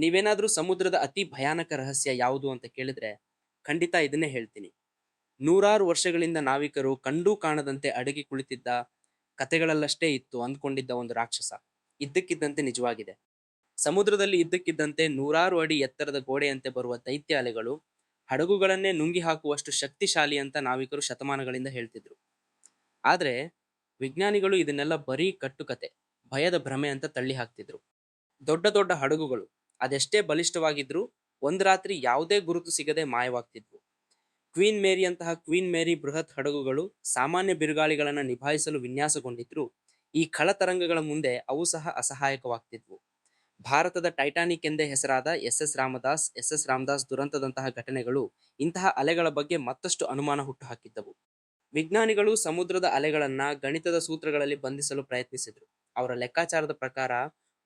ನೀವೇನಾದ್ರೂ ಸಮುದ್ರದ ಅತಿ ಭಯಾನಕ ರಹಸ್ಯ ಯಾವುದು ಅಂತ ಕೇಳಿದ್ರೆ ಖಂಡಿತ ಇದನ್ನೇ ಹೇಳ್ತೀನಿ. ನೂರಾರು ವರ್ಷಗಳಿಂದ ನಾವಿಕರು ಕಂಡೂ ಕಾಣದಂತೆ ಅಡಗಿ ಕುಳಿತಿದ್ದ ಕತೆಗಳಲ್ಲಷ್ಟೇ ಇತ್ತು ಅಂದ್ಕೊಂಡಿದ್ದ ಒಂದು ರಾಕ್ಷಸ ಇದ್ದಕ್ಕಿದ್ದಂತೆ ನಿಜವಾಗಿದೆ. ಸಮುದ್ರದಲ್ಲಿ ಇದ್ದಕ್ಕಿದ್ದಂತೆ ನೂರಾರು ಅಡಿ ಎತ್ತರದ ಗೋಡೆಯಂತೆ ಬರುವ ದೈತ್ಯ ಅಲೆಗಳು ಹಡಗುಗಳನ್ನೇ ನುಂಗಿ ಹಾಕುವಷ್ಟು ಶಕ್ತಿಶಾಲಿ ಅಂತ ನಾವಿಕರು ಶತಮಾನಗಳಿಂದ ಹೇಳ್ತಿದ್ರು. ಆದ್ರೆ ವಿಜ್ಞಾನಿಗಳು ಇದನ್ನೆಲ್ಲ ಬರೀ ಕಟ್ಟುಕತೆ, ಭಯದ ಭ್ರಮೆ ಅಂತ ತಳ್ಳಿ ಹಾಕ್ತಿದ್ರು. ದೊಡ್ಡ ದೊಡ್ಡ ಹಡಗುಗಳು ಅದೆಷ್ಟೇ ಬಲಿಷ್ಠವಾಗಿದ್ರೂ ಒಂದ್ ರಾತ್ರಿ ಯಾವುದೇ ಗುರುತು ಸಿಗದೆ ಮಾಯವಾಗ್ತಿದ್ವು. ಕ್ವೀನ್ ಮೇರಿಯಂತಹ ಕ್ವೀನ್ ಮೇರಿ ಬೃಹತ್ ಹಡಗುಗಳು ಸಾಮಾನ್ಯ ಬಿರುಗಾಳಿಗಳನ್ನ ನಿಭಾಯಿಸಲು ವಿನ್ಯಾಸಗೊಂಡಿದ್ರು. ಈ ಖಳತರಂಗಗಳ ಮುಂದೆ ಅವು ಸಹ ಅಸಹಾಯಕವಾಗ್ತಿದ್ವು. ಭಾರತದ ಟೈಟಾನಿಕ್ ಎಂದೇ ಹೆಸರಾದ ಎಸ್ ಎಸ್ ರಾಮದಾಸ್ ದುರಂತದಂತಹ ಘಟನೆಗಳು ಇಂತಹ ಅಲೆಗಳ ಬಗ್ಗೆ ಮತ್ತಷ್ಟು ಅನುಮಾನ ಹುಟ್ಟುಹಾಕಿದ್ದವು. ವಿಜ್ಞಾನಿಗಳು ಸಮುದ್ರದ ಅಲೆಗಳನ್ನ ಗಣಿತದ ಸೂತ್ರಗಳಲ್ಲಿ ಬಂಧಿಸಲು ಪ್ರಯತ್ನಿಸಿದ್ರು. ಅವರ ಲೆಕ್ಕಾಚಾರದ ಪ್ರಕಾರ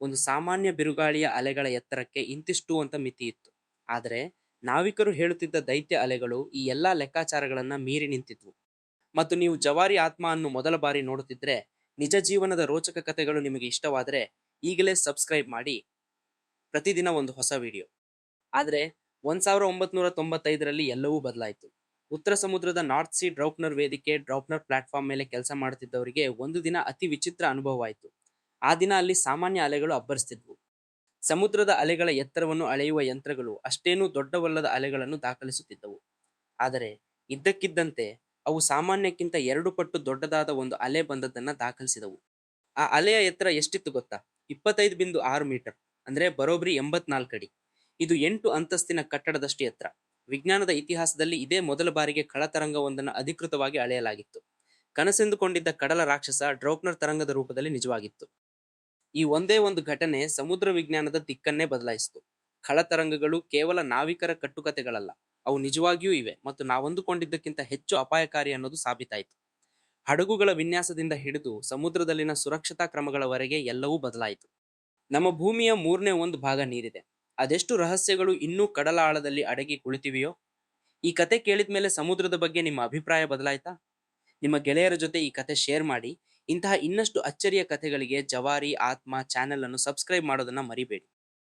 ಒಂದು ಸಾಮಾನ್ಯ ಬಿರುಗಾಳಿಯ ಅಲೆಗಳ ಎತ್ತರಕ್ಕೆ ಇಂತಿಷ್ಟು ಅಂತ ಮಿತಿ ಇತ್ತು. ಆದರೆ ನಾವಿಕರು ಹೇಳುತ್ತಿದ್ದ ದೈತ್ಯ ಅಲೆಗಳು ಈ ಎಲ್ಲಾ ಲೆಕ್ಕಾಚಾರಗಳನ್ನ ಮೀರಿ ನಿಂತಿದ್ವು. ಮತ್ತು ನೀವು ಜವಾರಿ ಆತ್ಮ ಅನ್ನು ಮೊದಲ ಬಾರಿ ನೋಡುತ್ತಿದ್ರೆ, ನಿಜ ಜೀವನದ ರೋಚಕ ಕಥೆಗಳು ನಿಮಗೆ ಇಷ್ಟವಾದರೆ ಈಗಲೇ ಸಬ್ಸ್ಕ್ರೈಬ್ ಮಾಡಿ. ಪ್ರತಿದಿನ ಒಂದು ಹೊಸ ವಿಡಿಯೋ. ಆದ್ರೆ 1995ರಲ್ಲಿ ಎಲ್ಲವೂ ಬದಲಾಯಿತು. ಉತ್ತರ ಸಮುದ್ರದ ನಾರ್ತ್ ಸೀ ಡ್ರೌಪ್ನರ್ ವೇದಿಕೆ ಡ್ರೌಪ್ನರ್ ಪ್ಲಾಟ್ಫಾರ್ಮ್ ಮೇಲೆ ಕೆಲಸ ಮಾಡುತ್ತಿದ್ದವರಿಗೆ ಒಂದು ದಿನ ಅತಿ ವಿಚಿತ್ರ ಅನುಭವವಾಯಿತು. ಆ ದಿನ ಅಲ್ಲಿ ಸಾಮಾನ್ಯ ಅಲೆಗಳು ಅಬ್ಬರಿಸ್ತಿದ್ವು. ಸಮುದ್ರದ ಅಲೆಗಳ ಎತ್ತರವನ್ನು ಅಳೆಯುವ ಯಂತ್ರಗಳು ಅಷ್ಟೇನೂ ದೊಡ್ಡವಲ್ಲದ ಅಲೆಗಳನ್ನು ದಾಖಲಿಸುತ್ತಿದ್ದವು. ಆದರೆ ಇದ್ದಕ್ಕಿದ್ದಂತೆ ಅವು ಸಾಮಾನ್ಯಕ್ಕಿಂತ 2 ಪಟ್ಟು ದೊಡ್ಡದಾದ ಒಂದು ಅಲೆ ಬಂದದ್ದನ್ನ ದಾಖಲಿಸಿದವು. ಆ ಅಲೆಯ ಎತ್ತರ ಎಷ್ಟಿತ್ತು ಗೊತ್ತಾ? 25.6 ಮೀಟರ್, ಅಂದ್ರೆ ಬರೋಬ್ಬರಿ 84 ಅಡಿ. ಇದು 8 ಅಂತಸ್ತಿನ ಕಟ್ಟಡದಷ್ಟು ಎತ್ತರ. ವಿಜ್ಞಾನದ ಇತಿಹಾಸದಲ್ಲಿ ಇದೇ ಮೊದಲ ಬಾರಿಗೆ ಖಳತರಂಗವೊಂದನ್ನು ಅಧಿಕೃತವಾಗಿ ಅಳೆಯಲಾಗಿತ್ತು. ಕನಸೆಂದುಕೊಂಡಿದ್ದ ಕಡಲ ರಾಕ್ಷಸ ಡ್ರೌಪ್ನರ್ ತರಂಗದ ರೂಪದಲ್ಲಿ ನಿಜವಾಗಿತ್ತು. ಈ ಒಂದೇ ಒಂದು ಘಟನೆ ಸಮುದ್ರ ವಿಜ್ಞಾನದ ದಿಕ್ಕನ್ನೇ ಬದಲಾಯಿಸಿತು. ಖಳತರಂಗಗಳು ಕೇವಲ ನಾವಿಕರ ಕಟ್ಟುಕತೆಗಳಲ್ಲ, ಅವು ನಿಜವಾಗಿಯೂ ಇವೆ ಮತ್ತು ನಾವಂದುಕೊಂಡಿದ್ದಕ್ಕಿಂತ ಹೆಚ್ಚು ಅಪಾಯಕಾರಿ ಅನ್ನೋದು ಸಾಬೀತಾಯಿತು. ಹಡಗುಗಳ ವಿನ್ಯಾಸದಿಂದ ಹಿಡಿದು ಸಮುದ್ರದಲ್ಲಿನ ಸುರಕ್ಷತಾ ಕ್ರಮಗಳವರೆಗೆ ಎಲ್ಲವೂ ಬದಲಾಯಿತು. ನಮ್ಮ ಭೂಮಿಯ 1/3 ನೀರಿದೆ. ಅದೆಷ್ಟು ರಹಸ್ಯಗಳು ಇನ್ನೂ ಕಡಲ ಆಳದಲ್ಲಿ ಅಡಗಿ ಕುಳಿತಿವೆಯೋ? ಈ ಕತೆ ಕೇಳಿದ ಮೇಲೆ ಸಮುದ್ರದ ಬಗ್ಗೆ ನಿಮ್ಮ ಅಭಿಪ್ರಾಯ ಬದಲಾಯ್ತಾ? ನಿಮ್ಮ ಗೆಳೆಯರ ಜೊತೆ ಈ ಕತೆ ಶೇರ್ ಮಾಡಿ. ಇಂತಹ ಇನ್ನಷ್ಟು ಅಚ್ಚರಿಯ ಕಥೆಗಳಿಗೆ ಜವಾರಿ ಆತ್ಮ ಚಾನೆಲ್ ಅನ್ನು ಸಬ್ಸ್ಕ್ರೈಬ್ ಮಾಡೋದನ್ನ ಮರಿಬೇಡಿ.